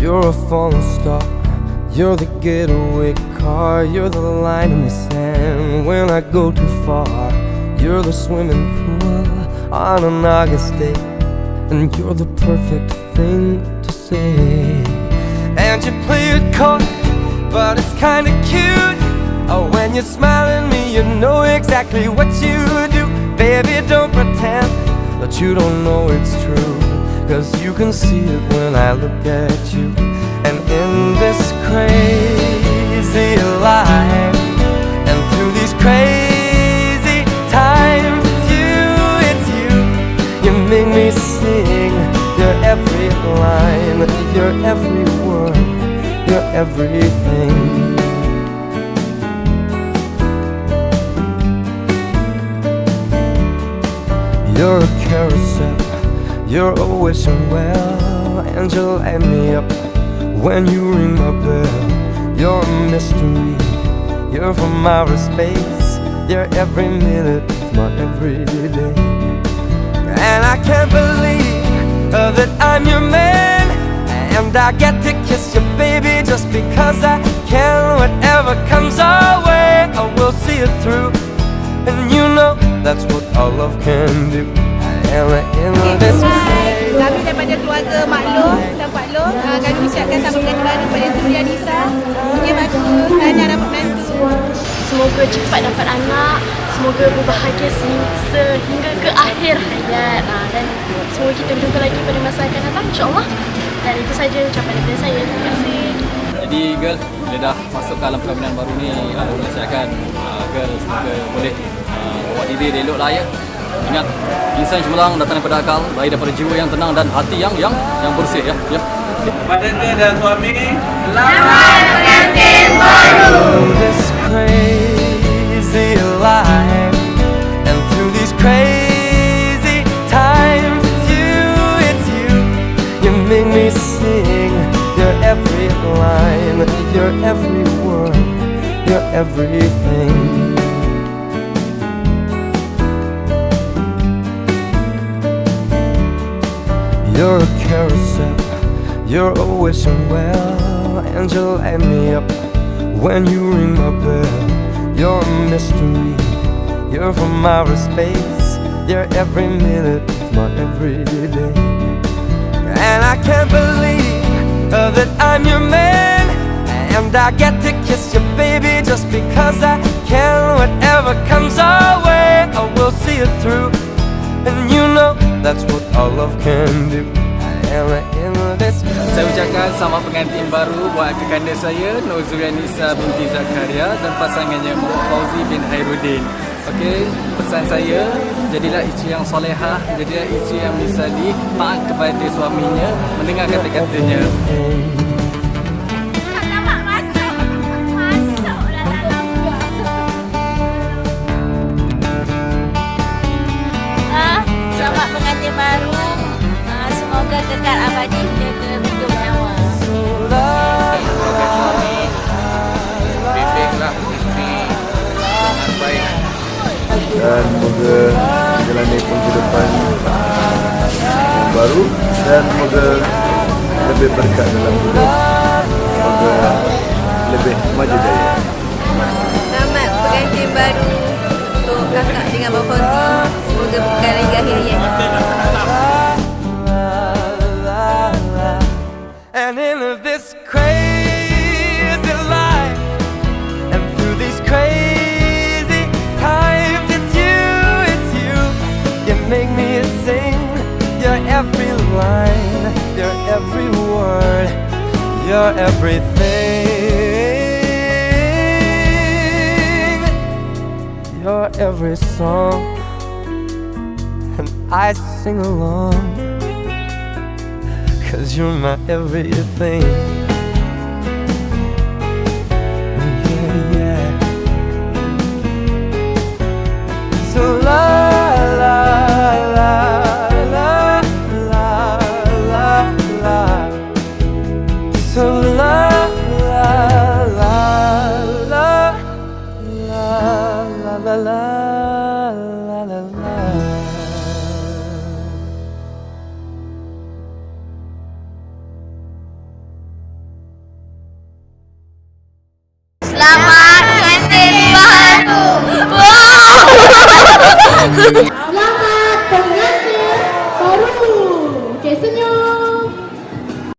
You're a falling star, you're the getaway car, you're the line in the sand when I go too far. You're the swimming pool on an August day, and you're the perfect thing to say. And you play it coy, but it's kinda cute. Oh, when you smile at me, you know exactly what you do. Baby, don't pretend that you don't know it's true, 'cause you can see it when I look at you. And in this crazy life, and through these crazy times, it's you, you make me sing your every line, your every word, your everything. You're a carousel, you're a wishing well, and you light me up when you ring my bell. You're a mystery, you're from outer space, you're every minute of my everyday. And I can't believe that I'm your man, and I get to kiss you, baby, just because I can. Whatever comes our way, I will see it through, and you know that's what our love can do. And in this Kami daripada keluarga maklum dan maklum, kami ucapkan selamat pengganti baru pada Zurianisa. Okey, bagus. Tahniah dapat menantu. Semoga cepat dapat anak, semoga berbahagia sehingga ke akhir hayat, dan semoga kita berjumpa lagi pada masa akan datang, insyaAllah. Dan itu saja ucapan daripada saya. Terima kasih. Jadi girl, bila dah masuk ke alam perkahwinan baru ni, nasihatkan girl semoga boleh bawa diri elok lah ya. Ingat, insan cemerlang datang daripada akal, lahir daripada jiwa yang tenang dan hati yang bersih ya. Pada dia dan suami, Selamat pengantin baru. this crazy life, and through these crazy times, it's you, you make me sing your every line, your every word, your everything. You're a carousel, you're a wishing well, and you light me up when you ring my bell. You're a mystery, you're from outer space, you're every minute of my everyday. And I can't believe that I'm your man, and I get to kiss you, baby, just because I can. Whatever comes our way, I will see it through, and you know that's what our love can do. And in this Saya ucapkan selamat pengantin baru buat kekanda saya, Zurianisa binti Zakaria dan pasangannya Fauzi bin Khairuddin. Okey, pesan saya, jadilah isteri yang solehah, jadilah isteri yang misalih, taat kepada suaminya, mendengar kata-katanya. Selamat pengantin baru. Semoga kekal abadi jaga hidup nyawa. bimbinglah isteri dengan baik. Dan semoga menjalani kehidupan yang baru, dan semoga lebih berkat dalam hidup, semoga lebih maju jaya. Selamat pengantin baru untuk kakak dengan Abang Fauzi. Semoga berkah lagi akhir hayat. And in this crazy life, and through these crazy times, it's you, you make me sing your every line, your every word, your everything, your every song, and I sing along, 'cause you're my everything. Yeah, yeah. So la la la la la la la. So la la la la la la la.